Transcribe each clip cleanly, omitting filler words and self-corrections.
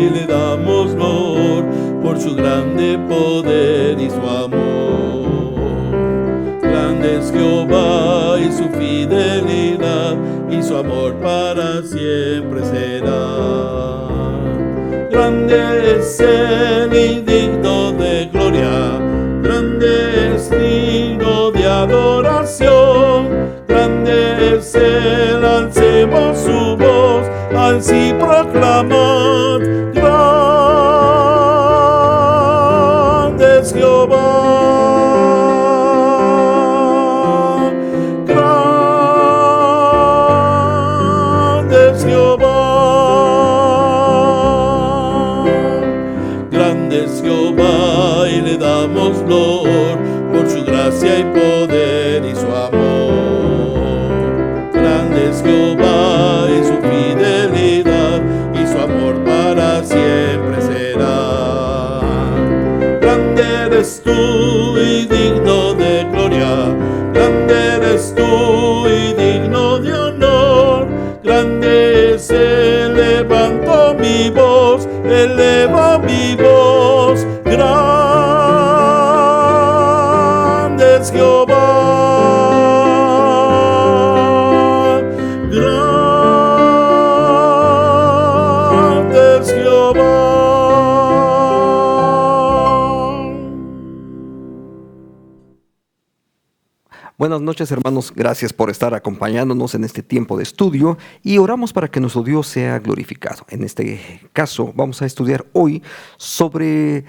y le damos loor por su grande poder y su amor. Grande es Jehová y su fidelidad, y su amor para siempre será. Grande es Él y digno de gloria, grande es digno de adoración. Grande es Él, alcemos su voz, así proclamad, grande es Jehová. Grande es Jehová. Grande es Jehová y le damos loor por su gracia y poder y su amor. Grande es Jehová y su fidelidad, y su amor para siempre será. Grande eres tú y digno de gloria, grande eres tú y digno de honor. Grande es Él, levanto mi voz, eleva mi voz. Grande es Jehová. Grande es Jehová. Buenas noches, hermanos. Gracias por estar acompañándonos en este tiempo de estudio y oramos para que nuestro Dios sea glorificado. En este caso, vamos a estudiar hoy sobre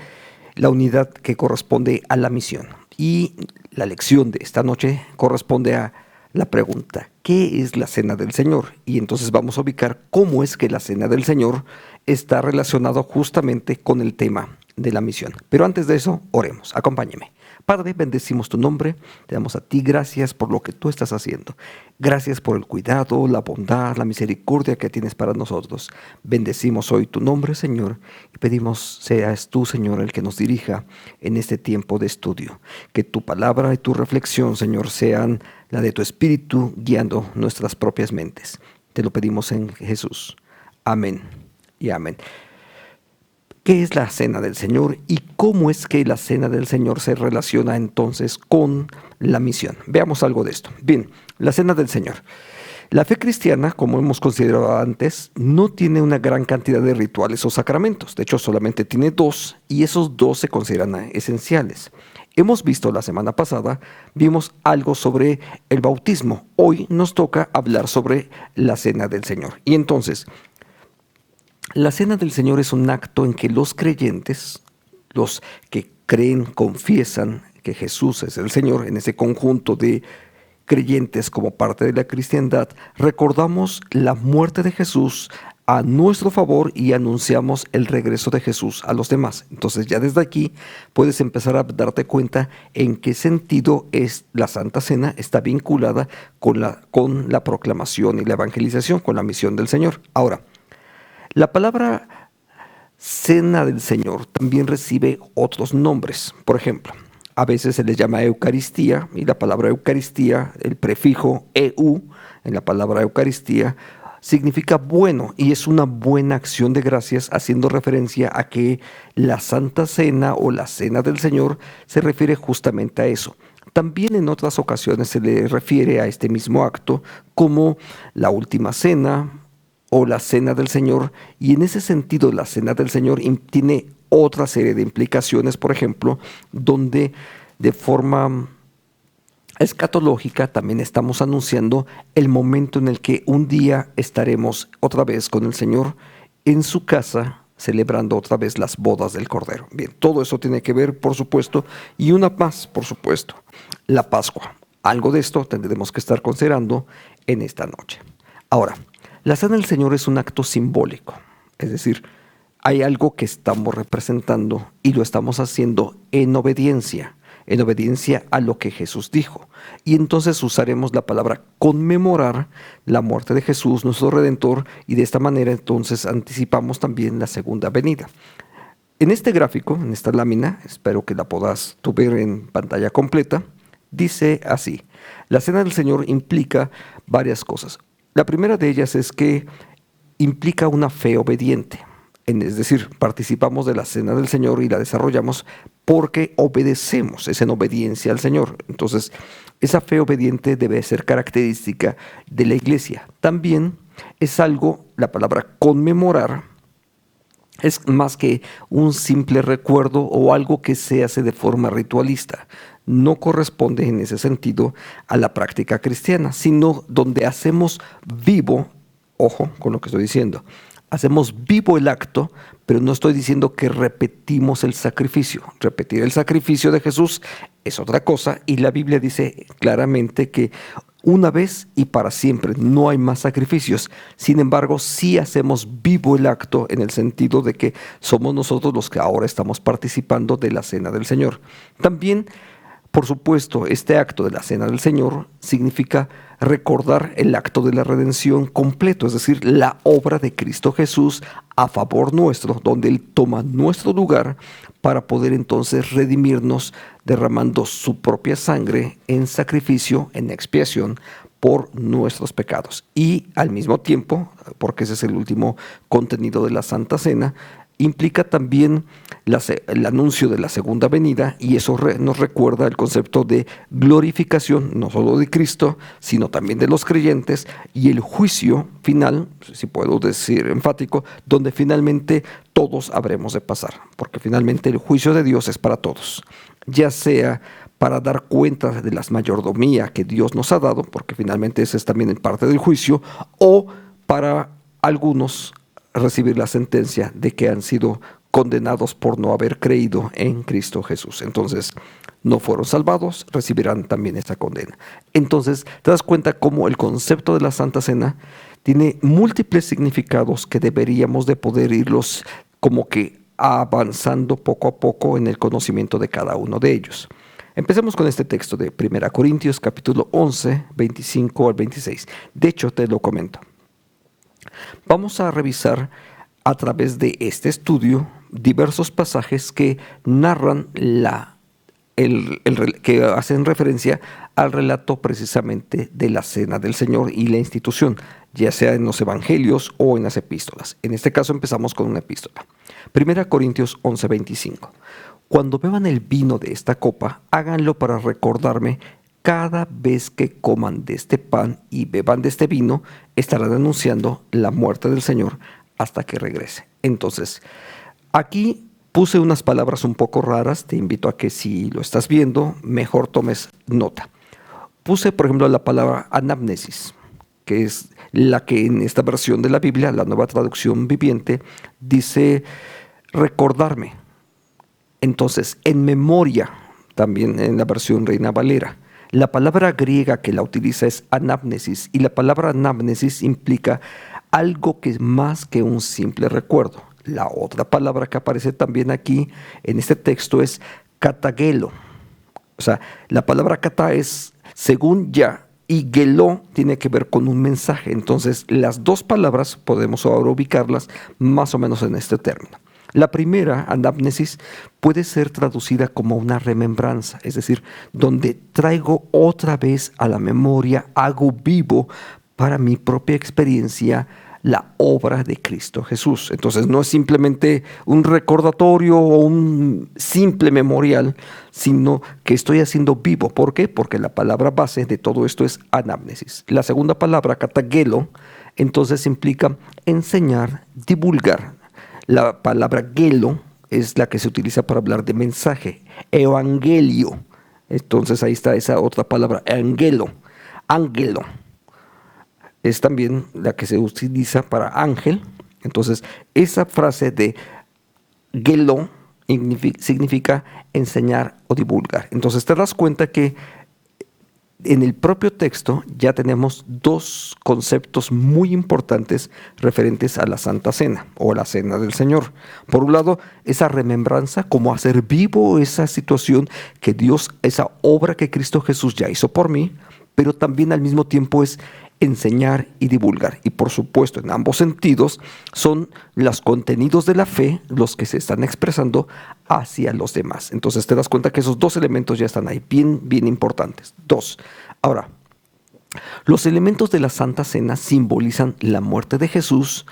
la unidad que corresponde a la misión. Y la lección de esta noche corresponde a la pregunta: ¿qué es la Cena del Señor? Y entonces vamos a ubicar cómo es que la Cena del Señor está relacionado justamente con el tema de la misión. Pero antes de eso, oremos. Acompáñeme. Padre, bendecimos tu nombre, te damos a ti gracias por lo que tú estás haciendo. Gracias por el cuidado, la bondad, la misericordia que tienes para nosotros. Bendecimos hoy tu nombre, Señor, y pedimos seas tú, Señor, el que nos dirija en este tiempo de estudio. Que tu palabra y tu reflexión, Señor, sean la de tu Espíritu guiando nuestras propias mentes. Te lo pedimos en Jesús. Amén y amén. ¿Qué es la Cena del Señor y cómo es que la Cena del Señor se relaciona entonces con la misión? Veamos algo de esto. Bien, la Cena del Señor. La fe cristiana, como hemos considerado antes, no tiene una gran cantidad de rituales o sacramentos. De hecho, solamente tiene 2 y esos 2 se consideran esenciales. Hemos visto la semana pasada, vimos algo sobre el bautismo. Hoy nos toca hablar sobre la Cena del Señor. Y entonces, la Cena del Señor es un acto en que los creyentes, los que creen, confiesan que Jesús es el Señor, en ese conjunto de creyentes como parte de la cristiandad, recordamos la muerte de Jesús a nuestro favor y anunciamos el regreso de Jesús a los demás. Entonces ya desde aquí puedes empezar a darte cuenta en qué sentido es la Santa Cena está vinculada con la proclamación y la evangelización, con la misión del Señor. Ahora, la palabra Cena del Señor también recibe otros nombres. Por ejemplo, a veces se les llama Eucaristía, y la palabra Eucaristía, el prefijo EU en la palabra Eucaristía, significa bueno y es una buena acción de gracias, haciendo referencia a que la Santa Cena o la Cena del Señor se refiere justamente a eso. También en otras ocasiones se le refiere a este mismo acto como la Última Cena o la Cena del Señor, y en ese sentido la Cena del Señor tiene otra serie de implicaciones, por ejemplo, donde de forma escatológica también estamos anunciando el momento en el que un día estaremos otra vez con el Señor en su casa, celebrando otra vez las bodas del Cordero. Bien, todo eso tiene que ver, por supuesto, y una más, por supuesto, la Pascua. Algo de esto tendremos que estar considerando en esta noche. Ahora, la Cena del Señor es un acto simbólico, es decir, hay algo que estamos representando y lo estamos haciendo en obediencia a lo que Jesús dijo. Y entonces usaremos la palabra conmemorar la muerte de Jesús, nuestro Redentor, y de esta manera entonces anticipamos también la segunda venida. En este gráfico, en esta lámina, espero que la puedas tú ver en pantalla completa, dice así: la Cena del Señor implica varias cosas. La primera de ellas es que implica una fe obediente. Es decir, participamos de la cena del Señor y la desarrollamos porque obedecemos, es en obediencia al Señor. Entonces, esa fe obediente debe ser característica de la iglesia. También es algo, la palabra conmemorar, es más que un simple recuerdo o algo que se hace de forma ritualista. No corresponde en ese sentido a la práctica cristiana, sino donde hacemos vivo, ojo con lo que estoy diciendo, hacemos vivo el acto, pero no estoy diciendo que repetimos el sacrificio. Repetir el sacrificio de Jesús es otra cosa y la Biblia dice claramente que una vez y para siempre no hay más sacrificios. Sin embargo, sí hacemos vivo el acto en el sentido de que somos nosotros los que ahora estamos participando de la cena del Señor. También, por supuesto, este acto de la cena del Señor significa recordar el acto de la redención completo, es decir, la obra de Cristo Jesús a favor nuestro, donde Él toma nuestro lugar para poder entonces redimirnos derramando su propia sangre en sacrificio, en expiación por nuestros pecados. Y al mismo tiempo, porque ese es el último contenido de la Santa Cena, implica también el anuncio de la segunda venida, y eso nos recuerda el concepto de glorificación, no solo de Cristo, sino también de los creyentes, y el juicio final, si puedo decir enfático, donde finalmente todos habremos de pasar, porque finalmente el juicio de Dios es para todos, ya sea para dar cuenta de las mayordomía que Dios nos ha dado, porque finalmente ese es también en parte del juicio, o para algunos recibir la sentencia de que han sido condenados por no haber creído en Cristo Jesús. Entonces, no fueron salvados, recibirán también esta condena. Entonces, te das cuenta cómo el concepto de la Santa Cena tiene múltiples significados que deberíamos de poder irlos como que avanzando poco a poco en el conocimiento de cada uno de ellos. Empecemos con este texto de 1 Corintios capítulo 11, 25 al 26. De hecho, te lo comento. Vamos a revisar a través de este estudio diversos pasajes que narran que hacen referencia al relato precisamente de la Cena del Señor y la institución, ya sea en los evangelios o en las epístolas. En este caso empezamos con una epístola. 1 Corintios 11, 25. Cuando beban el vino de esta copa, háganlo para recordarme. Cada vez que coman de este pan y beban de este vino, estarán anunciando la muerte del Señor hasta que regrese. Entonces, aquí puse unas palabras un poco raras. Te invito a que si lo estás viendo, mejor tomes nota. Puse, por ejemplo, la palabra anamnesis, que es la que en esta versión de la Biblia, la Nueva Traducción Viviente, dice recordarme. Entonces, en memoria, también en la versión Reina Valera. La palabra griega que la utiliza es anamnesis, y la palabra anamnesis implica algo que es más que un simple recuerdo. La otra palabra que aparece también aquí en este texto es katagelo. O sea, la palabra kata es según ya, y gelo tiene que ver con un mensaje. Entonces, las dos palabras podemos ahora ubicarlas más o menos en este término. La primera, anamnesis, puede ser traducida como una remembranza, es decir, donde traigo otra vez a la memoria, hago vivo para mi propia experiencia la obra de Cristo Jesús. Entonces no es simplemente un recordatorio o un simple memorial, sino que estoy haciendo vivo. ¿Por qué? Porque la palabra base de todo esto es anamnesis. La segunda palabra, katagelo, entonces implica enseñar, divulgar. La palabra gelo es la que se utiliza para hablar de mensaje, evangelio. Entonces ahí está esa otra palabra, ángelo. Es también la que se utiliza para ángel. Entonces esa frase de gelo significa enseñar o divulgar. Entonces te das cuenta que en el propio texto ya tenemos dos conceptos muy importantes referentes a la Santa Cena o la Cena del Señor. Por un lado, esa remembranza, como hacer vivo esa situación que Dios, esa obra que Cristo Jesús ya hizo por mí, pero también al mismo tiempo es enseñar y divulgar. Y por supuesto, en ambos sentidos, son los contenidos de la fe los que se están expresando hacia los demás. Entonces te das cuenta que esos dos elementos ya están ahí, bien importantes. Dos. Ahora, los elementos de la Santa Cena simbolizan la muerte de Jesús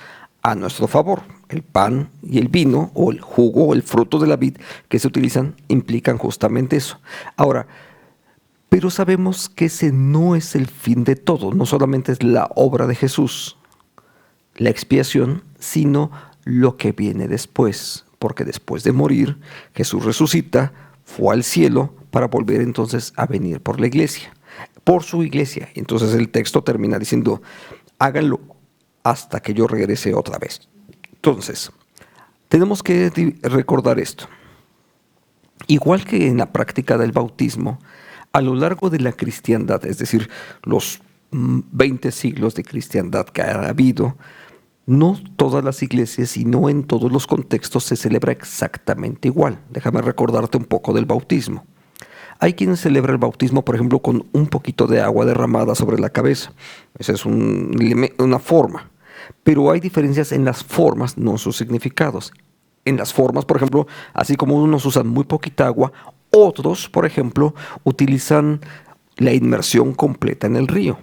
a nuestro favor. el pan y el vino, o el jugo, o el fruto de la vid que se utilizan, implican justamente eso. Ahora, pero sabemos que ese no es el fin de todo, no solamente es la obra de Jesús, la expiación, sino lo que viene después, porque después de morir, Jesús resucita, fue al cielo para volver entonces a venir por la iglesia, por su iglesia. Entonces el texto termina diciendo, háganlo hasta que yo regrese otra vez. Entonces, tenemos que recordar esto. Igual que en la práctica del bautismo, a lo largo de la cristiandad, es decir, los 20 siglos de cristiandad que ha habido, no todas las iglesias y no en todos los contextos se celebra exactamente igual. Déjame recordarte un poco del bautismo. Hay quienes celebran el bautismo, por ejemplo, con un poquito de agua derramada sobre la cabeza. Esa es una forma. Pero hay diferencias en las formas, no en sus significados. En las formas, por ejemplo, así como unos usan muy poquita agua, otros, por ejemplo, utilizan la inmersión completa en el río.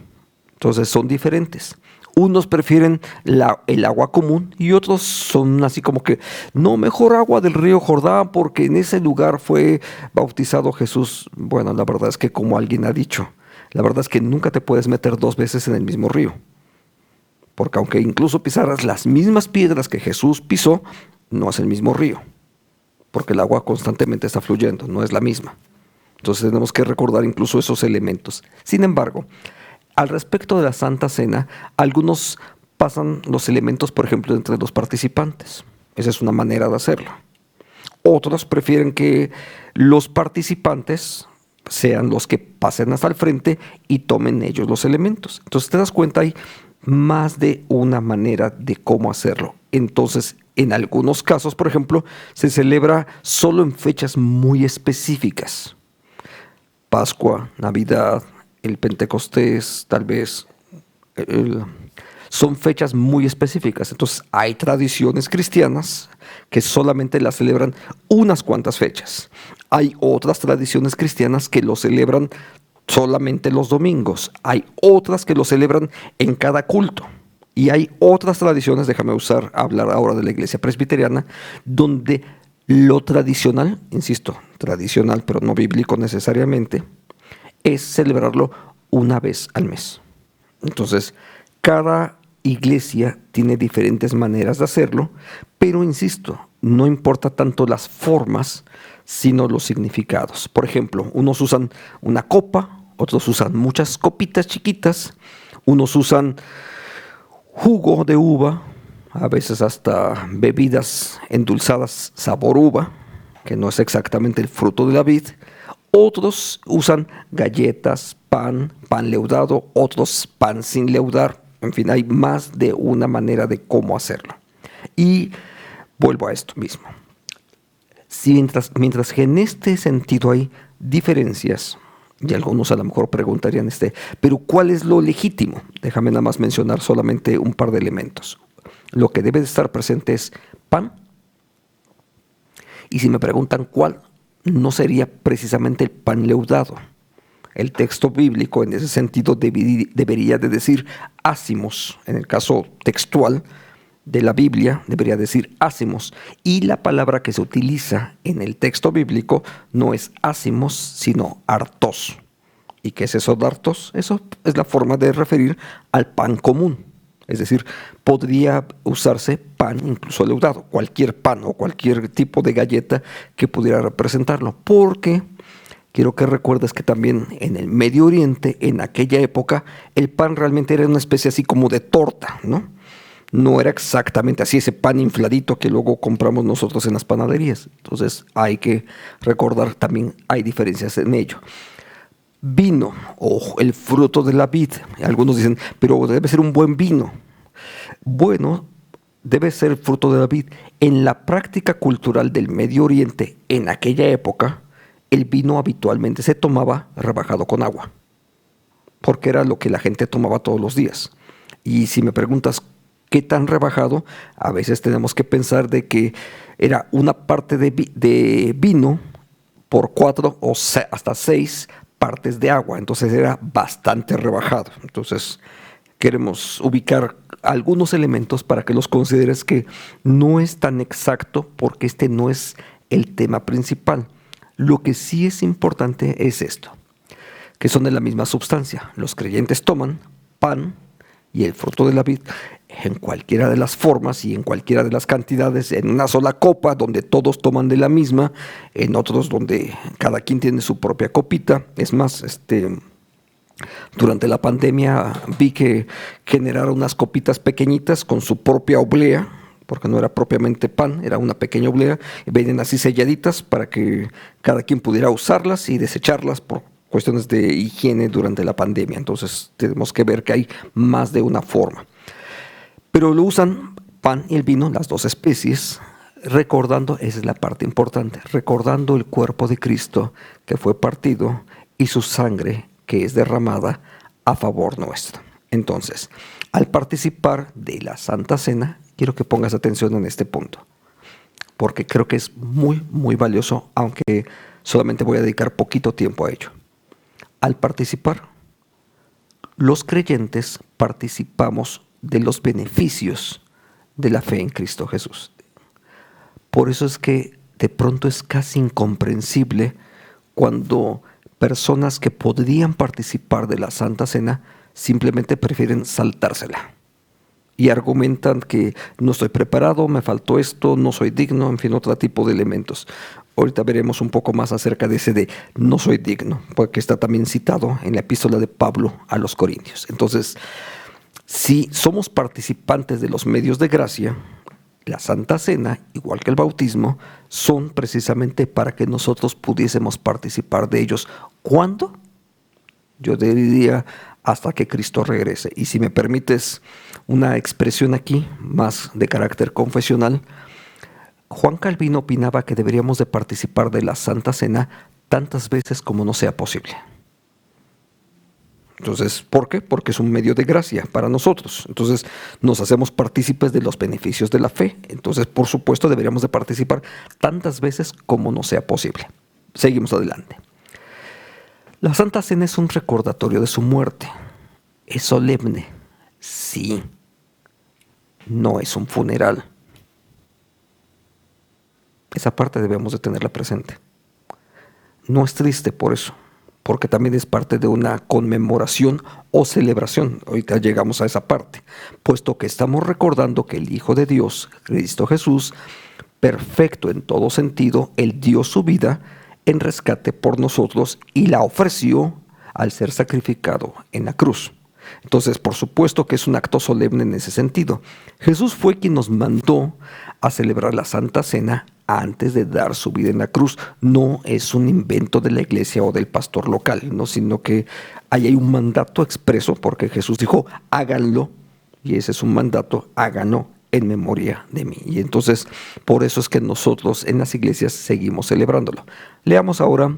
Entonces son diferentes. Unos prefieren el agua común y otros son así como que, no, mejor agua del río Jordán porque en ese lugar fue bautizado Jesús. Bueno, la verdad es que como alguien ha dicho, la verdad es que nunca te puedes meter 2 veces en el mismo río. Porque aunque incluso pisaras las mismas piedras que Jesús pisó, no es el mismo río. Porque el agua constantemente está fluyendo, no es la misma. Entonces tenemos que recordar incluso esos elementos. Sin embargo, al respecto de la Santa Cena, algunos pasan los elementos, por ejemplo, entre los participantes. Esa es una manera de hacerlo. Otros prefieren que los participantes sean los que pasen hasta el frente y tomen ellos los elementos. Entonces te das cuenta, hay más de una manera de cómo hacerlo. Entonces, en algunos casos, por ejemplo, se celebra solo en fechas muy específicas. Pascua, Navidad, el Pentecostés, tal vez, son fechas muy específicas. Entonces hay tradiciones cristianas que solamente las celebran unas cuantas fechas. Hay otras tradiciones cristianas que lo celebran solamente los domingos. Hay otras que lo celebran en cada culto. Y hay otras tradiciones, déjame hablar ahora de la iglesia presbiteriana, donde lo tradicional, insisto, tradicional pero no bíblico necesariamente, es celebrarlo una vez al mes. Entonces, cada iglesia tiene diferentes maneras de hacerlo, pero insisto, no importa tanto las formas, sino los significados. Por ejemplo, unos usan una copa, otros usan muchas copitas chiquitas, unos usan jugo de uva, a veces hasta bebidas endulzadas sabor uva, que no es exactamente el fruto de la vid. Otros usan galletas, pan leudado, otros pan sin leudar. En fin, hay más de una manera de cómo hacerlo. Y vuelvo a esto mismo. Mientras que en este sentido hay diferencias, y algunos a lo mejor preguntarían, pero ¿cuál es lo legítimo? Déjame nada más mencionar solamente un par de elementos. Lo que debe de estar presente es pan. Y si me preguntan cuál, no sería precisamente el pan leudado. El texto bíblico en ese sentido debería de decir ácimos. En el caso textual de la Biblia debería decir ácimos. Y la palabra que se utiliza en el texto bíblico no es ácimos, sino artos. ¿Y qué es eso de artos? Eso es la forma de referir al pan común. Es decir, podría usarse pan incluso leudado, cualquier pan o cualquier tipo de galleta que pudiera representarlo. Porque quiero que recuerdes que también en el Medio Oriente, en aquella época, el pan realmente era una especie así como de torta, ¿no? No era exactamente así ese pan infladito que luego compramos nosotros en las panaderías. Entonces hay que recordar también, hay diferencias en ello. Vino o el fruto de la vid. Algunos dicen, pero debe ser un buen vino. Bueno, debe ser el fruto de la vid. En la práctica cultural del Medio Oriente, en aquella época, el vino habitualmente se tomaba rebajado con agua, porque era lo que la gente tomaba todos los días. Y si me preguntas qué tan rebajado, a veces tenemos que pensar de que era una parte de vino por 4 o hasta 6 partes de agua, entonces era bastante rebajado. Entonces, queremos ubicar algunos elementos para que los consideres, que no es tan exacto porque este no es el tema principal. Lo que sí es importante es esto, que son de la misma sustancia. Los creyentes toman pan y el fruto de la vid en cualquiera de las formas y en cualquiera de las cantidades, en una sola copa donde todos toman de la misma, en otros donde cada quien tiene su propia copita. Es más, durante la pandemia vi que generaron unas copitas pequeñitas con su propia oblea, porque no era propiamente pan, era una pequeña oblea, y venían así selladitas para que cada quien pudiera usarlas y desecharlas por cuestiones de higiene durante la pandemia. Entonces tenemos que ver que hay más de una forma. Pero lo usan pan y el vino, las dos especies, recordando, esa es la parte importante, recordando el cuerpo de Cristo que fue partido y su sangre que es derramada a favor nuestro. Entonces, al participar de la Santa Cena, quiero que pongas atención en este punto, porque creo que es muy, muy valioso, aunque solamente voy a dedicar poquito tiempo a ello. Al participar, los creyentes participamos de los beneficios de la fe en Cristo Jesús. Por eso es que de pronto es casi incomprensible cuando personas que podrían participar de la Santa Cena simplemente prefieren saltársela y argumentan que no estoy preparado, me faltó esto, no soy digno, en fin, otro tipo de elementos. Ahorita veremos un poco más acerca de ese de no soy digno, porque está también citado en la epístola de Pablo a los Corintios. Entonces, si somos participantes de los medios de gracia, la Santa Cena, igual que el bautismo, son precisamente para que nosotros pudiésemos participar de ellos. ¿Cuándo? Yo diría hasta que Cristo regrese. Y si me permites una expresión aquí, más de carácter confesional, Juan Calvino opinaba que deberíamos de participar de la Santa Cena tantas veces como no sea posible. Entonces, ¿por qué? Porque es un medio de gracia para nosotros. Entonces, nos hacemos partícipes de los beneficios de la fe. Entonces, por supuesto, deberíamos de participar tantas veces como no sea posible. Seguimos adelante. La Santa Cena es un recordatorio de su muerte. Es solemne. Sí. No es un funeral. Esa parte debemos de tenerla presente. No es triste por eso, porque también es parte de una conmemoración o celebración. Ahorita llegamos a esa parte, puesto que estamos recordando que el Hijo de Dios, Cristo Jesús, perfecto en todo sentido, Él dio su vida en rescate por nosotros y la ofreció al ser sacrificado en la cruz. Entonces, por supuesto que es un acto solemne en ese sentido. Jesús fue quien nos mandó a celebrar la Santa Cena antes de dar su vida en la cruz. No es un invento de la iglesia o del pastor local, ¿no? Sino que ahí hay un mandato expreso, porque Jesús dijo, háganlo, y ese es un mandato, háganlo en memoria de mí. Y entonces, por eso es que nosotros en las iglesias seguimos celebrándolo. Leamos ahora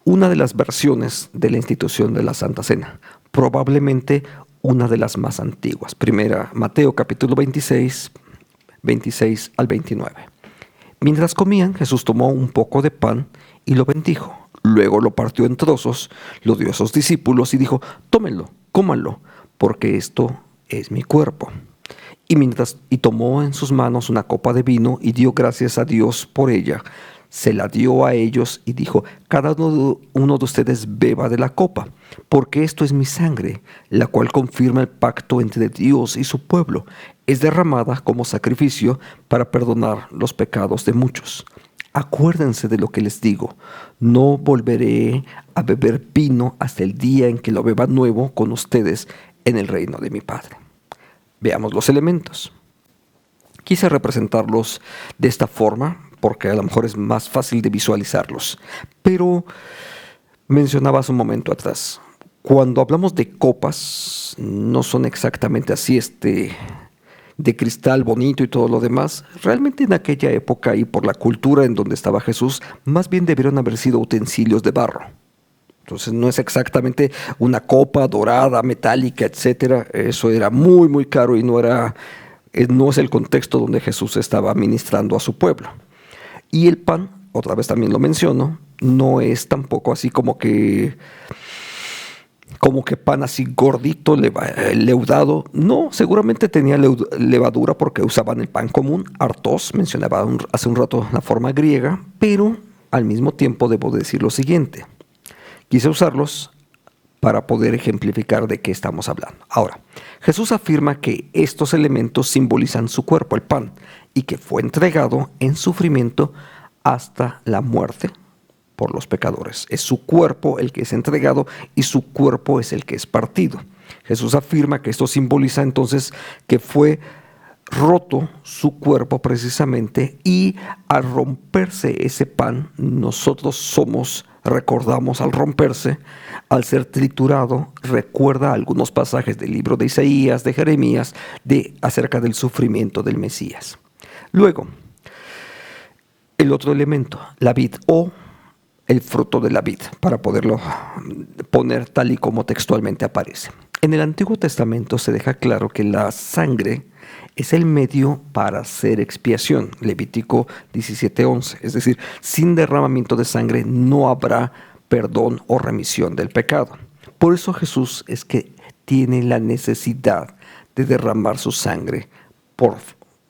una de las versiones de la institución de la Santa Cena, probablemente una de las más antiguas. Primera, Mateo capítulo 26, 26 al 29. Mientras comían, Jesús tomó un poco de pan y lo bendijo. Luego lo partió en trozos, lo dio a sus discípulos y dijo, tómenlo, cómanlo, porque esto es mi cuerpo. Y tomó en sus manos una copa de vino y dio gracias a Dios por ella. Se la dio a ellos y dijo, cada uno de ustedes beba de la copa, porque esto es mi sangre, la cual confirma el pacto entre Dios y su pueblo. Es derramada como sacrificio para perdonar los pecados de muchos. Acuérdense de lo que les digo, no volveré a beber vino hasta el día en que lo beba nuevo con ustedes en el reino de mi Padre. Veamos los elementos. Quise representarlos de esta forma, porque a lo mejor es más fácil de visualizarlos. Pero mencionaba hace un momento atrás, cuando hablamos de copas, no son exactamente así, de cristal bonito y todo lo demás. Realmente en aquella época y por la cultura en donde estaba Jesús, más bien debieron haber sido utensilios de barro. Entonces no es exactamente una copa dorada, metálica, etcétera. Eso era muy, muy caro y no es el contexto donde Jesús estaba ministrando a su pueblo. Y el pan, otra vez también lo menciono, no es tampoco así como que como que pan así gordito, leudado. No, seguramente tenía levadura porque usaban el pan común, artos, mencionaba hace un rato la forma griega, pero al mismo tiempo debo decir lo siguiente. Quise usarlos para poder ejemplificar de qué estamos hablando. Ahora, Jesús afirma que estos elementos simbolizan su cuerpo, el pan, y que fue entregado en sufrimiento hasta la muerte por los pecadores. Es su cuerpo el que es entregado y su cuerpo es el que es partido. Jesús afirma que esto simboliza entonces que fue roto su cuerpo precisamente, y al romperse ese pan, nosotros recordamos al romperse, al ser triturado, recuerda algunos pasajes del libro de Isaías, de Jeremías, acerca del sufrimiento del Mesías. Luego, el otro elemento, la vid o el fruto de la vid, para poderlo poner tal y como textualmente aparece. En el Antiguo Testamento se deja claro que la sangre es el medio para hacer expiación. Levítico 17:11. Es decir, sin derramamiento de sangre no habrá perdón o remisión del pecado. Por eso Jesús es que tiene la necesidad de derramar su sangre por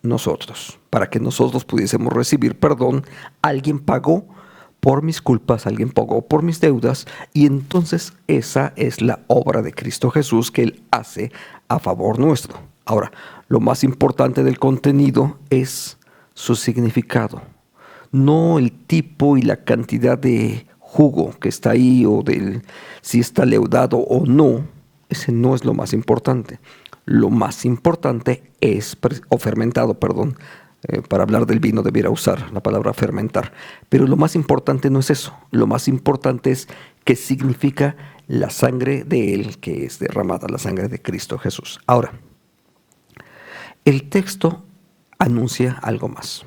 nosotros, para que nosotros pudiésemos recibir perdón. Alguien pagó por mis culpas, alguien pagó por mis deudas, y entonces esa es la obra de Cristo Jesús que Él hace a favor nuestro. Ahora, lo más importante del contenido es su significado, no el tipo y la cantidad de jugo que está ahí, o si está leudado o no. Ese no es lo más importante. Lo más importante es, o fermentado, perdón, para hablar del vino debiera usar la palabra fermentar. Pero lo más importante no es eso. Lo más importante es qué significa la sangre de Él que es derramada, la sangre de Cristo Jesús. Ahora, el texto anuncia algo más.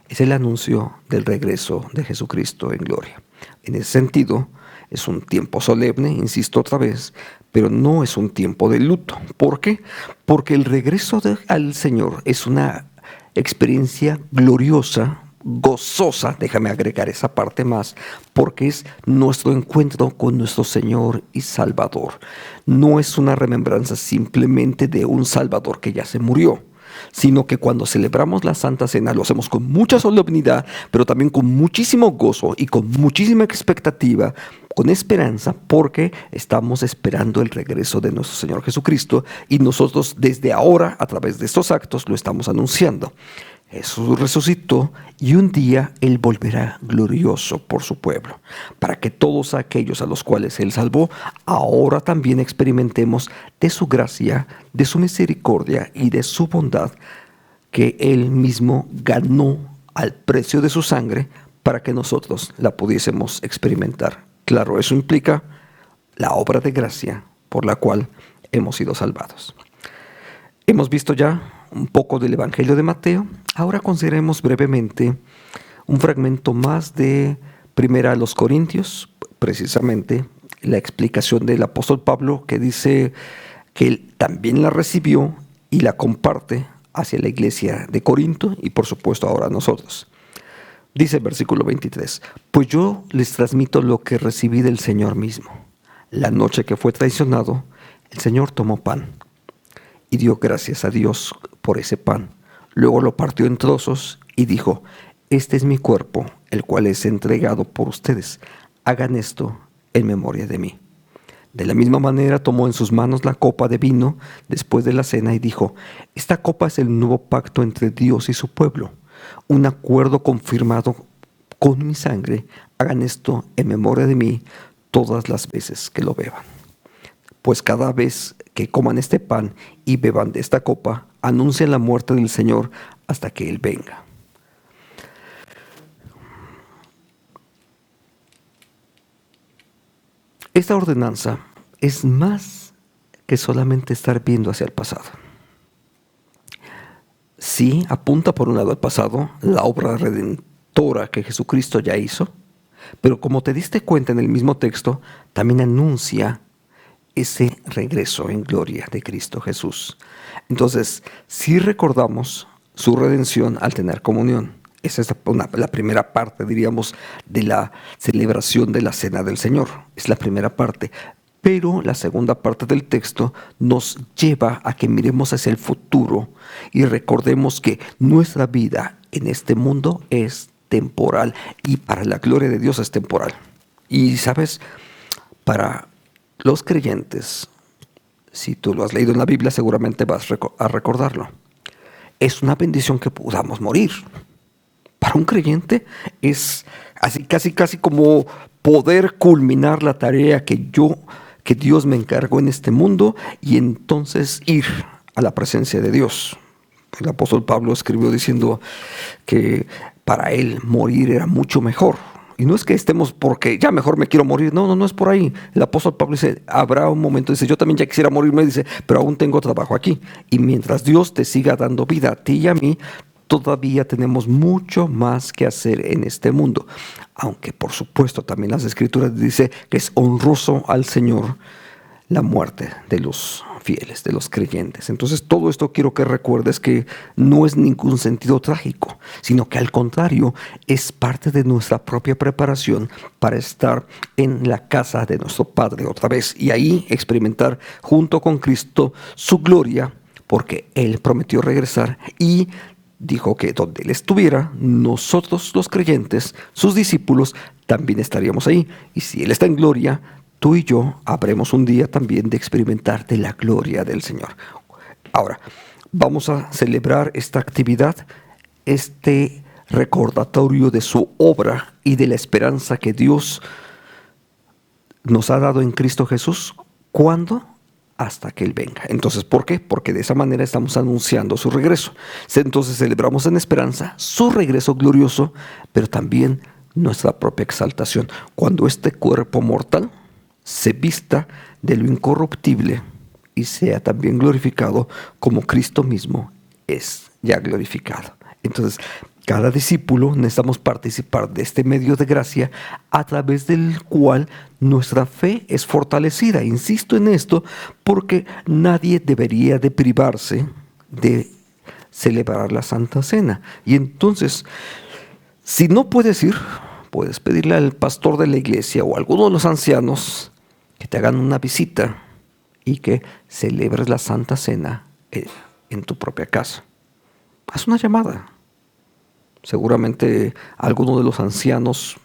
Es el anuncio del regreso de Jesucristo en gloria. En ese sentido, es un tiempo solemne, insisto otra vez, pero no es un tiempo de luto. ¿Por qué? Porque el regreso al Señor es una experiencia gloriosa, gozosa, déjame agregar esa parte más, porque es nuestro encuentro con nuestro Señor y Salvador. No es una remembranza simplemente de un Salvador que ya se murió, sino que cuando celebramos la Santa Cena lo hacemos con mucha solemnidad, pero también con muchísimo gozo y con muchísima expectativa, con esperanza, porque estamos esperando el regreso de nuestro Señor Jesucristo, y nosotros desde ahora, a través de estos actos, lo estamos anunciando. Jesús resucitó y un día Él volverá glorioso por su pueblo, para que todos aquellos a los cuales Él salvó, ahora también experimentemos de su gracia, de su misericordia y de su bondad, que Él mismo ganó al precio de su sangre, para que nosotros la pudiésemos experimentar. Claro, eso implica la obra de gracia por la cual hemos sido salvados. Hemos visto ya un poco del Evangelio de Mateo. Ahora consideremos brevemente un fragmento más de Primera a los Corintios, precisamente la explicación del apóstol Pablo, que dice que él también la recibió y la comparte hacia la iglesia de Corinto y por supuesto ahora a nosotros. Dice el versículo 23, pues yo les transmito lo que recibí del Señor mismo. La noche que fue traicionado, el Señor tomó pan y dio gracias a Dios por ese pan. Luego lo partió en trozos y dijo, este es mi cuerpo, el cual es entregado por ustedes. Hagan esto en memoria de mí. De la misma manera tomó en sus manos la copa de vino después de la cena y dijo, esta copa es el nuevo pacto entre Dios y su pueblo, un acuerdo confirmado con mi sangre. Hagan esto en memoria de mí todas las veces que lo beban. Pues cada vez que coman este pan y beban de esta copa, anuncian la muerte del Señor hasta que Él venga. Esta ordenanza es más que solamente estar viendo hacia el pasado. Sí, apunta por un lado al pasado, la obra redentora que Jesucristo ya hizo, pero como te diste cuenta en el mismo texto, también anuncia ese regreso en gloria de Cristo Jesús. Entonces, sí recordamos su redención al tener comunión. Esa es la primera parte, diríamos, de la celebración de la Cena del Señor. Es la primera parte. Pero la segunda parte del texto nos lleva a que miremos hacia el futuro y recordemos que nuestra vida en este mundo es temporal y para la gloria de Dios es temporal. Y sabes, para los creyentes, si tú lo has leído en la Biblia, seguramente vas a recordarlo. Es una bendición que podamos morir. Para un creyente es así casi como poder culminar la tarea que Dios me encargó en este mundo y entonces ir a la presencia de Dios. El apóstol Pablo escribió diciendo que para él morir era mucho mejor. Y no es que estemos porque ya mejor me quiero morir. No es por ahí. El apóstol Pablo dice, habrá un momento, dice, yo también ya quisiera morirme, dice, pero aún tengo trabajo aquí. Y mientras Dios te siga dando vida a ti y a mí, todavía tenemos mucho más que hacer en este mundo. Aunque por supuesto también las Escrituras dicen que es honroso al Señor la muerte de los fieles, de los creyentes. Entonces todo esto quiero que recuerdes que no es ningún sentido trágico, sino que al contrario es parte de nuestra propia preparación para estar en la casa de nuestro Padre otra vez y ahí experimentar junto con Cristo su gloria, porque Él prometió regresar y dijo que donde Él estuviera, nosotros los creyentes, sus discípulos, también estaríamos ahí. Y si Él está en gloria, tú y yo habremos un día también de experimentar de la gloria del Señor. Ahora, vamos a celebrar esta actividad, este recordatorio de su obra y de la esperanza que Dios nos ha dado en Cristo Jesús. ¿Cuándo? Hasta que Él venga. Entonces, ¿por qué? Porque de esa manera estamos anunciando su regreso. Entonces celebramos en esperanza su regreso glorioso, pero también nuestra propia exaltación. Cuando este cuerpo mortal se vista de lo incorruptible y sea también glorificado como Cristo mismo es ya glorificado. Entonces, cada discípulo necesitamos participar de este medio de gracia a través del cual nuestra fe es fortalecida. Insisto en esto porque nadie debería de privarse de celebrar la Santa Cena. Y entonces, si no puedes ir, puedes pedirle al pastor de la iglesia o a alguno de los ancianos que te hagan una visita y que celebres la Santa Cena en tu propia casa. Haz una llamada. Seguramente alguno de los ancianos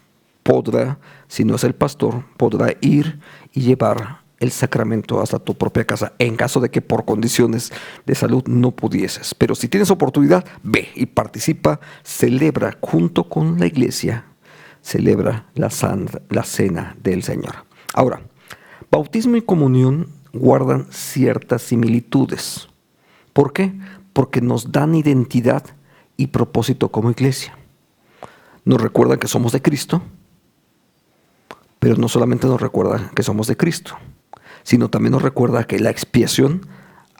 podrá, si no es el pastor, podrá ir y llevar el sacramento hasta tu propia casa, en caso de que por condiciones de salud no pudieses. Pero si tienes oportunidad, ve y participa, celebra junto con la iglesia, celebra la cena del Señor. Ahora, bautismo y comunión guardan ciertas similitudes. ¿Por qué? Porque nos dan identidad y propósito como iglesia. Nos recuerdan que somos de Cristo, pero no solamente nos recuerda que somos de Cristo, sino también nos recuerda que la expiación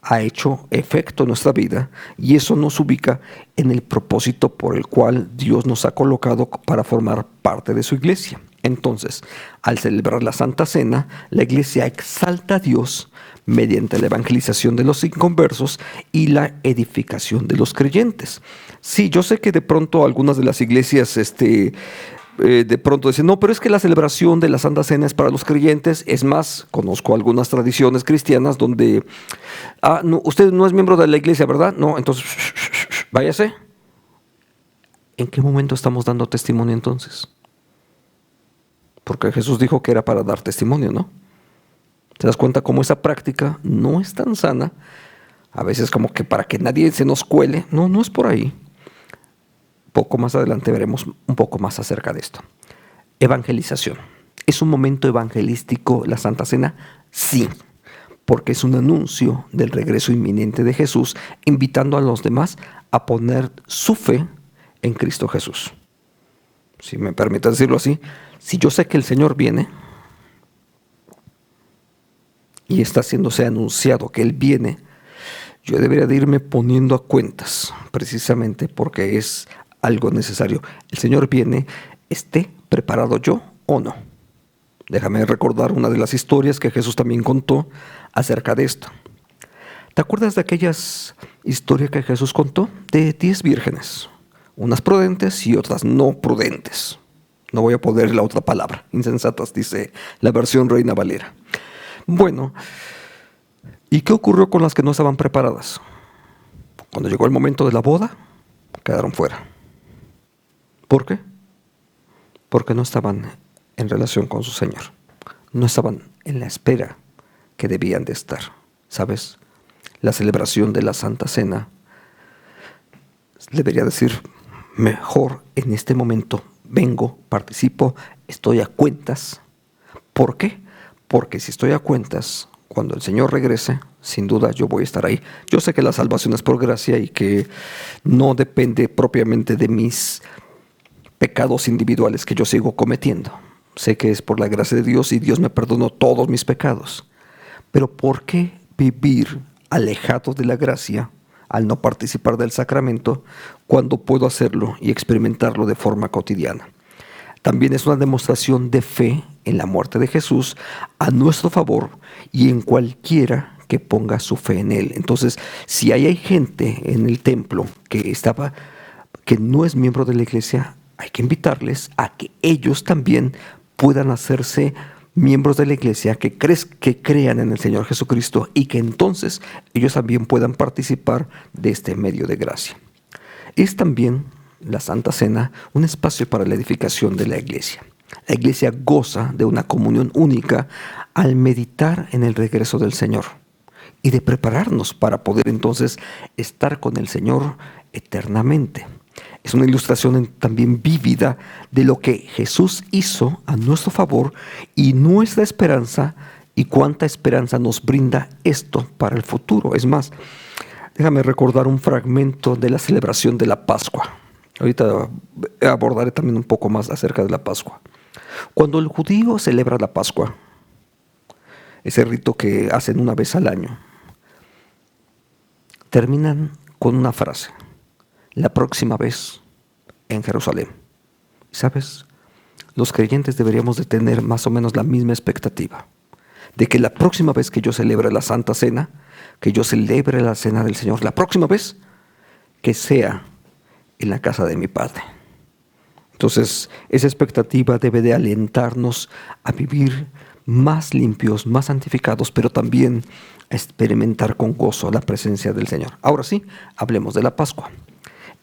ha hecho efecto en nuestra vida y eso nos ubica en el propósito por el cual Dios nos ha colocado para formar parte de su iglesia. Entonces, al celebrar la Santa Cena, la iglesia exalta a Dios mediante la evangelización de los inconversos y la edificación de los creyentes. Sí, yo sé que de pronto algunas de las iglesias de pronto dicen, no, pero es que la celebración de la Santa Cena es para los creyentes. Es más, conozco algunas tradiciones cristianas donde, no, usted no es miembro de la iglesia, ¿verdad? No, entonces, váyase. ¿En qué momento estamos dando testimonio entonces? Porque Jesús dijo que era para dar testimonio, ¿no? ¿Te das cuenta cómo esa práctica no es tan sana? A veces como que para que nadie se nos cuele. No es por ahí. Poco más adelante veremos un poco más acerca de esto. Evangelización. ¿Es un momento evangelístico la Santa Cena? Sí, porque es un anuncio del regreso inminente de Jesús, invitando a los demás a poner su fe en Cristo Jesús. Si me permite decirlo así, si yo sé que el Señor viene y está haciéndose anunciado que Él viene, yo debería de irme poniendo a cuentas, precisamente porque es algo necesario. El Señor viene, ¿esté preparado yo o no? Déjame recordar una de las historias que Jesús también contó acerca de esto. ¿Te acuerdas de aquellas historias que Jesús contó? De 10 vírgenes, unas prudentes y otras no prudentes. No voy a poner la otra palabra, insensatas, dice la versión Reina Valera. Bueno, ¿y qué ocurrió con las que no estaban preparadas? Cuando llegó el momento de la boda, quedaron fuera. ¿Por qué? Porque no estaban en relación con su Señor. No estaban en la espera que debían de estar. ¿Sabes? La celebración de la Santa Cena debería decir, mejor en este momento vengo, participo, estoy a cuentas. ¿Por qué? Porque si estoy a cuentas, cuando el Señor regrese, sin duda yo voy a estar ahí. Yo sé que la salvación es por gracia y que no depende propiamente de mis pecados individuales que yo sigo cometiendo. Sé que es por la gracia de Dios y Dios me perdonó todos mis pecados. Pero ¿por qué vivir alejado de la gracia al no participar del sacramento cuando puedo hacerlo y experimentarlo de forma cotidiana? También es una demostración de fe en la muerte de Jesús a nuestro favor y en cualquiera que ponga su fe en Él. Entonces, si hay gente en el templo que no es miembro de la iglesia, hay que invitarles a que ellos también puedan hacerse miembros de la iglesia, que crean en el Señor Jesucristo y que entonces ellos también puedan participar de este medio de gracia. Es también la Santa Cena un espacio para la edificación de la iglesia. La iglesia goza de una comunión única al meditar en el regreso del Señor y de prepararnos para poder entonces estar con el Señor eternamente. Es una ilustración también vívida de lo que Jesús hizo a nuestro favor y nuestra esperanza, y cuánta esperanza nos brinda esto para el futuro. Es más, déjame recordar un fragmento de la celebración de la Pascua. Ahorita abordaré también un poco más acerca de la Pascua. Cuando el judío celebra la Pascua, ese rito que hacen una vez al año, terminan con una frase: la próxima vez en Jerusalén. ¿Sabes? Los creyentes deberíamos de tener más o menos la misma expectativa de que la próxima vez que yo celebre la Santa Cena, que yo celebre la Cena del Señor, la próxima vez que sea en la casa de mi Padre. Entonces, esa expectativa debe de alentarnos a vivir más limpios, más santificados, pero también a experimentar con gozo la presencia del Señor. Ahora sí, hablemos de la Pascua.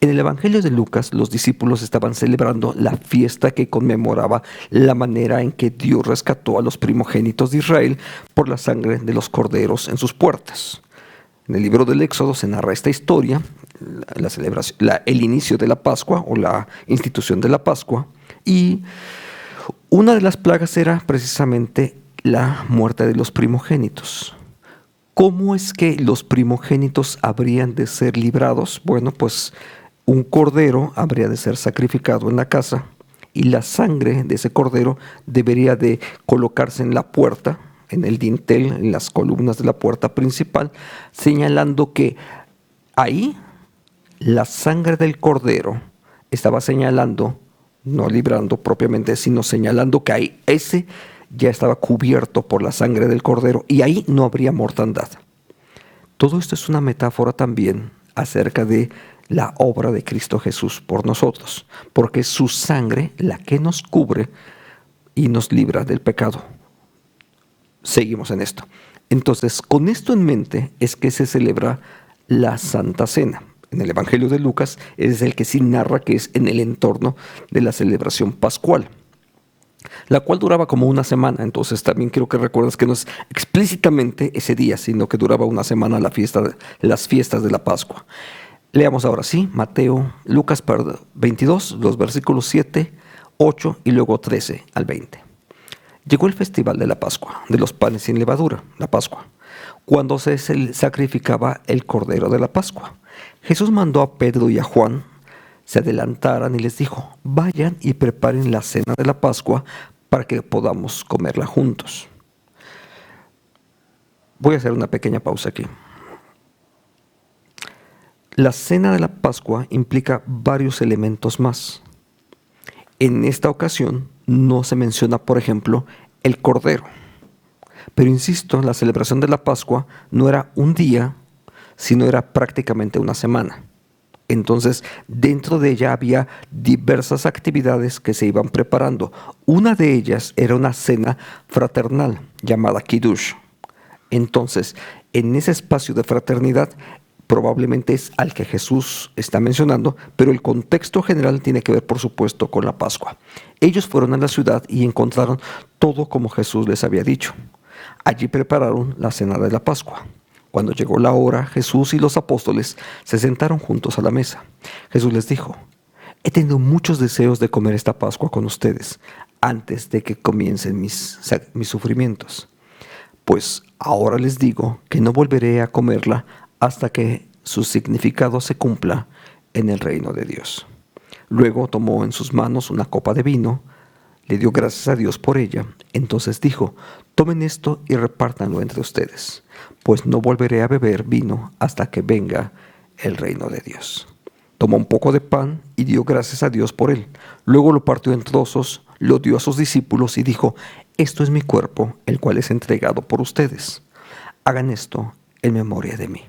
En el Evangelio de Lucas, los discípulos estaban celebrando la fiesta que conmemoraba la manera en que Dios rescató a los primogénitos de Israel por la sangre de los corderos en sus puertas. En el libro del Éxodo se narra esta historia, la celebración, el inicio de la Pascua o la institución de la Pascua, y una de las plagas era precisamente la muerte de los primogénitos. ¿Cómo es que los primogénitos habrían de ser librados? Bueno, pues un cordero habría de ser sacrificado en la casa y la sangre de ese cordero debería de colocarse en la puerta, en el dintel, en las columnas de la puerta principal, señalando que ahí la sangre del cordero estaba señalando, no librando propiamente, sino señalando que ahí ese ya estaba cubierto por la sangre del cordero y ahí no habría mortandad. Todo esto es una metáfora también acerca de la obra de Cristo Jesús por nosotros, porque es su sangre la que nos cubre y nos libra del pecado. Seguimos en esto. Entonces, con esto en mente es que se celebra la Santa Cena. En el Evangelio de Lucas es el que sí narra que es en el entorno de la celebración pascual, la cual duraba como una semana. Entonces también quiero que recuerdes que no es explícitamente ese día, sino que duraba una semana las fiestas de la Pascua. Leamos ahora sí, Lucas 22, los versículos 7, 8 y luego 13 al 20. Llegó el festival de la Pascua, de los panes sin levadura, la Pascua, cuando se sacrificaba el cordero de la Pascua. Jesús mandó a Pedro y a Juan se adelantaran y les dijo: vayan y preparen la cena de la Pascua para que podamos comerla juntos. Voy a hacer una pequeña pausa aquí. La cena de la Pascua implica varios elementos más. En esta ocasión no se menciona, por ejemplo, el cordero. Pero insisto, la celebración de la Pascua no era un día, sino era prácticamente una semana. Entonces, dentro de ella había diversas actividades que se iban preparando. Una de ellas era una cena fraternal llamada Kiddush. Entonces, en ese espacio de fraternidad, probablemente es al que Jesús está mencionando, pero el contexto general tiene que ver, por supuesto, con la Pascua. Ellos fueron a la ciudad y encontraron todo como Jesús les había dicho. Allí prepararon la cena de la Pascua. Cuando llegó la hora, Jesús y los apóstoles se sentaron juntos a la mesa. Jesús les dijo: he tenido muchos deseos de comer esta Pascua con ustedes antes de que comiencen mis sufrimientos. Pues ahora les digo que no volveré a comerla hasta que su significado se cumpla en el reino de Dios. Luego tomó en sus manos una copa de vino, le dio gracias a Dios por ella. Entonces dijo: tomen esto y repártanlo entre ustedes, pues no volveré a beber vino hasta que venga el reino de Dios. Tomó un poco de pan y dio gracias a Dios por él. Luego lo partió en trozos, lo dio a sus discípulos y dijo: esto es mi cuerpo, el cual es entregado por ustedes. Hagan esto en memoria de mí.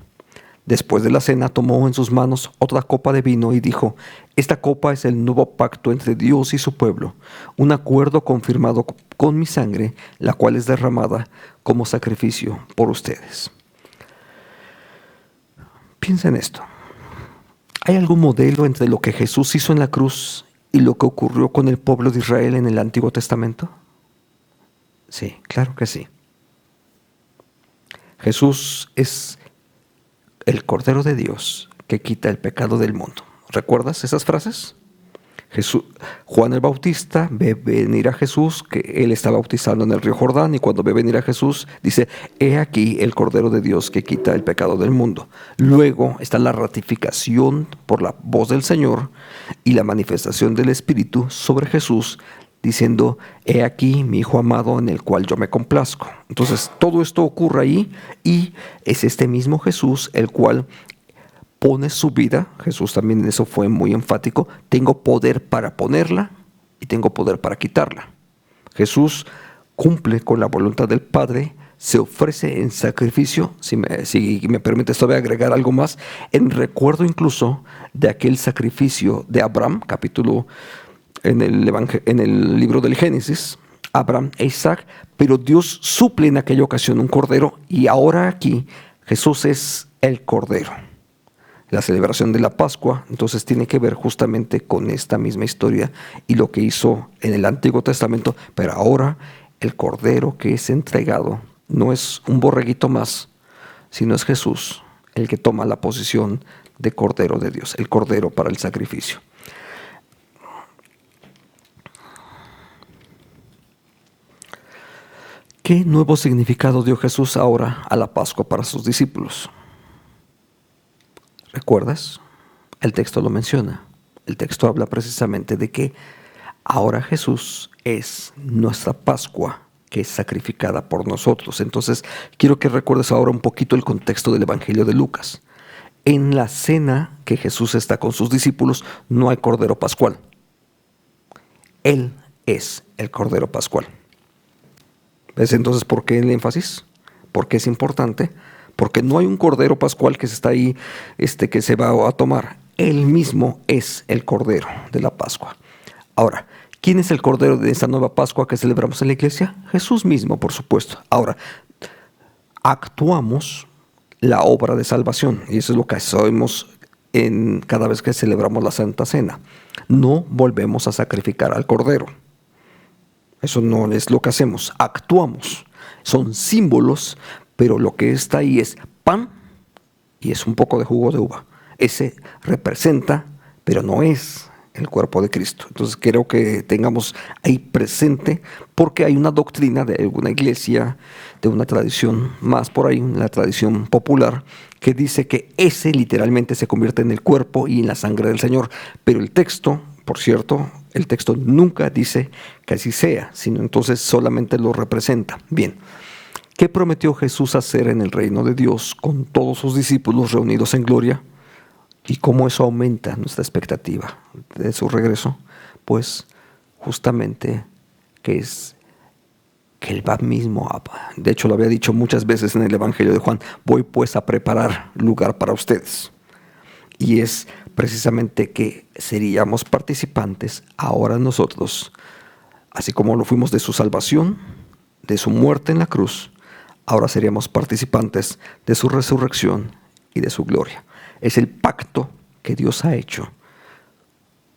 Después de la cena tomó en sus manos otra copa de vino y dijo: esta copa es el nuevo pacto entre Dios y su pueblo, un acuerdo confirmado con mi sangre, la cual es derramada como sacrificio por ustedes. Piensa en esto. ¿Hay algún modelo entre lo que Jesús hizo en la cruz y lo que ocurrió con el pueblo de Israel en el Antiguo Testamento? Sí, claro que sí. Jesús es el Cordero de Dios que quita el pecado del mundo. ¿Recuerdas esas frases? Juan el Bautista ve venir a Jesús, que él está bautizando en el río Jordán, y cuando ve venir a Jesús dice: he aquí el Cordero de Dios que quita el pecado del mundo. Luego está la ratificación por la voz del Señor y la manifestación del Espíritu sobre Jesús, diciendo: he aquí mi Hijo amado en el cual yo me complazco. Entonces todo esto ocurre ahí, y es este mismo Jesús el cual pone su vida. Jesús también en eso fue muy enfático: tengo poder para ponerla y tengo poder para quitarla. Jesús cumple con la voluntad del Padre, se ofrece en sacrificio. Si me permites, voy a agregar algo más, en recuerdo incluso de aquel sacrificio de Abraham, en el libro del Génesis, Abraham e Isaac, pero Dios suple en aquella ocasión un cordero, y ahora aquí Jesús es el cordero. La celebración de la Pascua entonces tiene que ver justamente con esta misma historia y lo que hizo en el Antiguo Testamento, pero ahora el cordero que es entregado no es un borreguito más, sino es Jesús el que toma la posición de cordero de Dios, el cordero para el sacrificio. ¿Qué nuevo significado dio Jesús ahora a la Pascua para sus discípulos? ¿Recuerdas? El texto lo menciona. El texto habla precisamente de que ahora Jesús es nuestra Pascua, que es sacrificada por nosotros. Entonces, quiero que recuerdes ahora un poquito el contexto del Evangelio de Lucas. En la cena que Jesús está con sus discípulos, no hay cordero pascual. Él es el cordero pascual. ¿Ves entonces por qué el énfasis? ¿Por qué es importante? Porque no hay un cordero pascual que se está ahí, que se va a tomar. Él mismo es el cordero de la Pascua. Ahora, ¿quién es el cordero de esta nueva Pascua que celebramos en la iglesia? Jesús mismo, por supuesto. Ahora, actuamos la obra de salvación, y eso es lo que hacemos cada vez que celebramos la Santa Cena. No volvemos a sacrificar al cordero. Eso no es lo que hacemos. Actuamos. Son símbolos, pero lo que está ahí es pan y es un poco de jugo de uva. Ese representa, pero no es el cuerpo de Cristo. Entonces quiero que tengamos ahí presente, porque hay una doctrina de alguna iglesia, de una tradición más por ahí, la tradición popular, que dice que ese literalmente se convierte en el cuerpo y en la sangre del Señor. Pero el texto, por cierto, el texto nunca dice que así sea, sino entonces solamente lo representa. Bien. ¿Qué prometió Jesús hacer en el reino de Dios con todos sus discípulos reunidos en gloria? ¿Y cómo eso aumenta nuestra expectativa de su regreso? Pues justamente que Él va mismo de hecho lo había dicho muchas veces en el Evangelio de Juan: voy pues a preparar lugar para ustedes. Y es precisamente que seríamos participantes ahora nosotros, así como lo fuimos de su salvación, de su muerte en la cruz. ahora seríamos participantes de su resurrección y de su gloria. Es el pacto que Dios ha hecho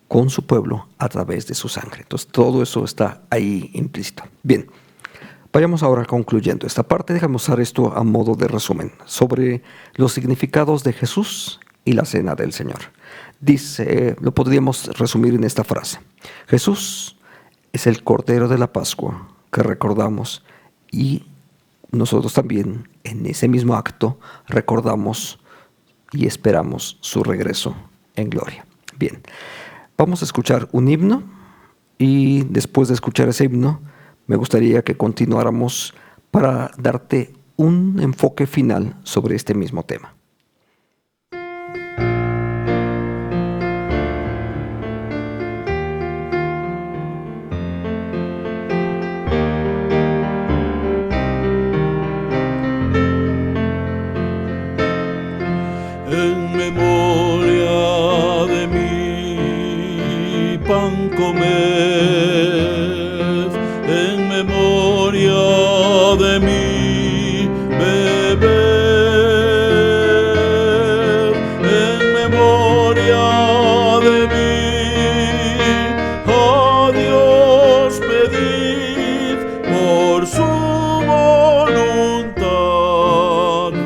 con su pueblo a través de su sangre. Entonces todo eso está ahí implícito. Bien, vayamos ahora concluyendo esta parte. Déjame usar esto a modo de resumen sobre los significados de Jesús y la cena del Señor. Dice, lo podríamos resumir en esta frase: Jesús es el Cordero de la Pascua que recordamos, y nosotros también en ese mismo acto recordamos y esperamos su regreso en gloria. Bien, vamos a escuchar un himno, y después de escuchar ese himno me gustaría que continuáramos para darte un enfoque final sobre este mismo tema. En memoria de mi pan comed, en memoria de mi beber, en memoria de mí, a Dios pedid por su voluntad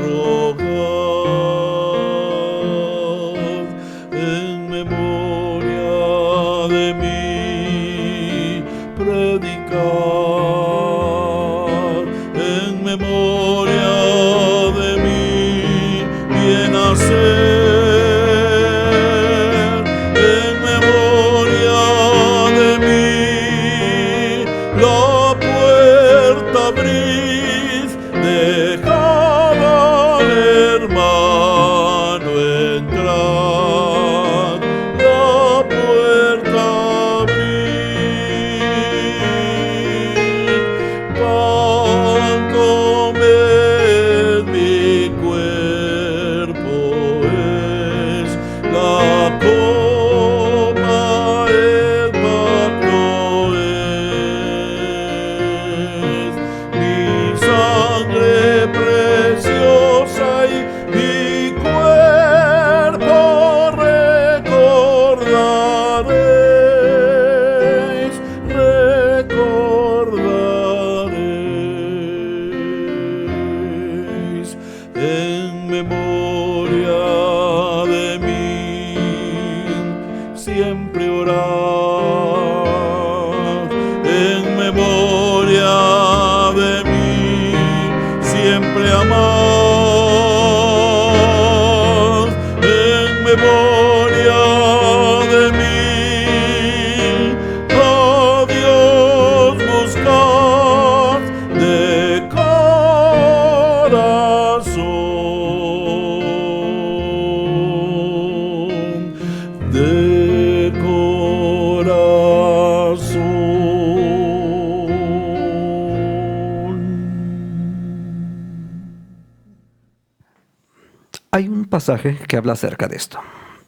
rogad. En memoria de mí predicar, en memoria de mí bien hacer, en memoria de mí la puerta abrid, dejad al hermano entrar, la puerta abrid. Pan comed, mi cuerpo es la copa, el pacto es mi sangre preciosa y mi cuerpo recordaréis, recordaréis. En memoria de mí siempre orad, en memoria de mí siempre amad, en memoria de mí a Dios buscad de corazón, de corazón. Hay un pasaje que habla acerca de esto: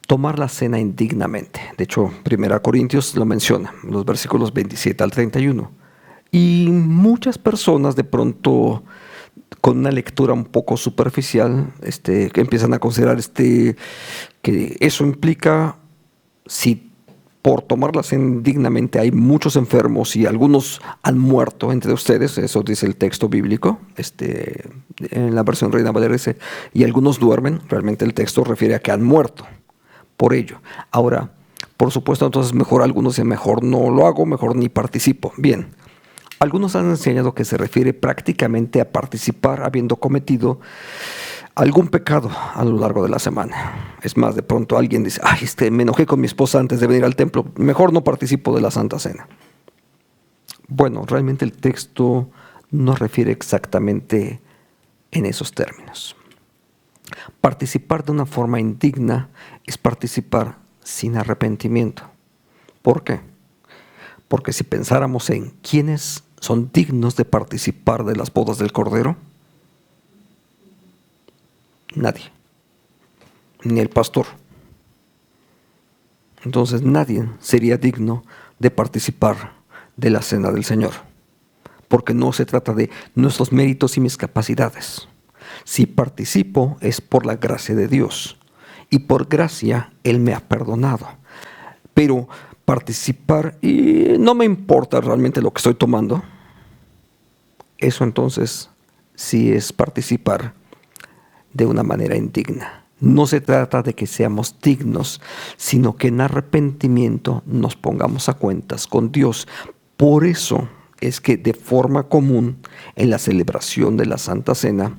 tomar la cena indignamente. De hecho, 1 Corintios lo menciona, los versículos 27 al 31. Y muchas personas de pronto, con una lectura un poco superficial, que empiezan a considerar que eso implica, si por tomar la cena indignamente hay muchos enfermos y algunos han muerto entre ustedes, eso dice el texto bíblico, en la versión Reina Valera dice, y algunos duermen. Realmente el texto refiere a que han muerto por ello. Ahora, por supuesto, entonces mejor algunos dicen, mejor no lo hago, mejor ni participo. Bien, algunos han enseñado que se refiere prácticamente a participar habiendo cometido algún pecado a lo largo de la semana. Es más, de pronto alguien dice, ay, me enojé con mi esposa antes de venir al templo, mejor no participo de la Santa Cena. Bueno, realmente el texto no refiere exactamente en esos términos. Participar de una forma indigna es participar sin arrepentimiento. ¿Por qué? Porque si pensáramos en quiénes son dignos de participar de las bodas del Cordero, nadie, ni el pastor. Entonces nadie sería digno de participar de la cena del Señor. porque no se trata de nuestros méritos y mis capacidades. Si participo es por la gracia de Dios, y por gracia Él me ha perdonado. Pero participar, y no me importa realmente lo que estoy tomando, eso entonces sí es participar de una manera indigna. No se trata de que seamos dignos, sino que en arrepentimiento nos pongamos a cuentas con Dios. Por eso es que de forma común en la celebración de la Santa Cena,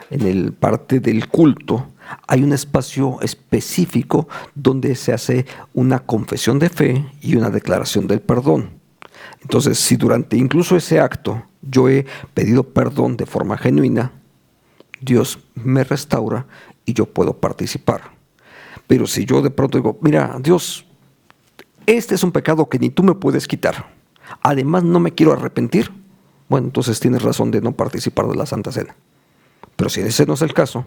en el parte del culto, hay un espacio específico donde se hace una confesión de fe y una declaración del perdón. Entonces, si durante incluso ese acto yo he pedido perdón de forma genuina, Dios me restaura y yo puedo participar. Pero si yo de pronto digo, mira, Dios, este es un pecado que ni tú me puedes quitar, además no me quiero arrepentir, bueno, entonces tienes razón de no participar de la Santa Cena. Pero si ese no es el caso,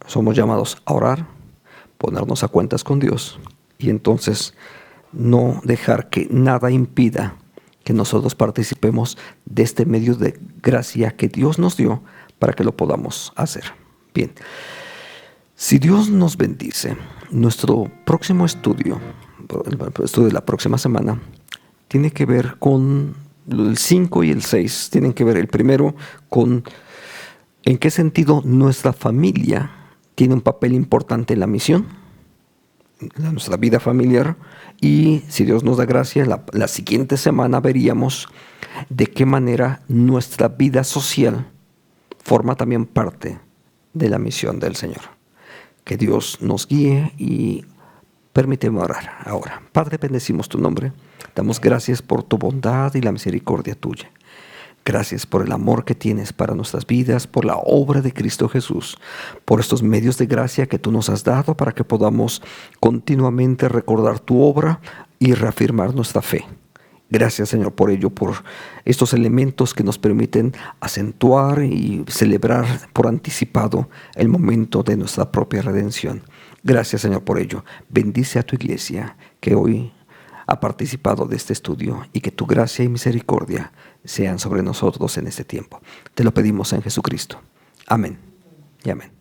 somos llamados a orar, ponernos a cuentas con Dios y entonces no dejar que nada impida que nosotros participemos de este medio de gracia que Dios nos dio para que lo podamos hacer. Bien, si Dios nos bendice, nuestro próximo estudio, el estudio de la próxima semana, tiene que ver con el 5 y el 6, tienen que ver el primero con en qué sentido nuestra familia tiene un papel importante en la misión, en nuestra vida familiar, y si Dios nos da gracia, la siguiente semana veríamos de qué manera nuestra vida social forma también parte de la misión del Señor. Que Dios nos guíe y permíteme orar ahora. Padre, bendecimos tu nombre, damos gracias por tu bondad y la misericordia tuya. Gracias por el amor que tienes para nuestras vidas, por la obra de Cristo Jesús, por estos medios de gracia que tú nos has dado para que podamos continuamente recordar tu obra y reafirmar nuestra fe. Gracias, Señor, por ello, por estos elementos que nos permiten acentuar y celebrar por anticipado el momento de nuestra propia redención. Gracias, Señor, por ello. Bendice a tu iglesia que hoy ha participado de este estudio y que tu gracia y misericordia sean sobre nosotros en este tiempo. Te lo pedimos en Jesucristo. Amén y amén.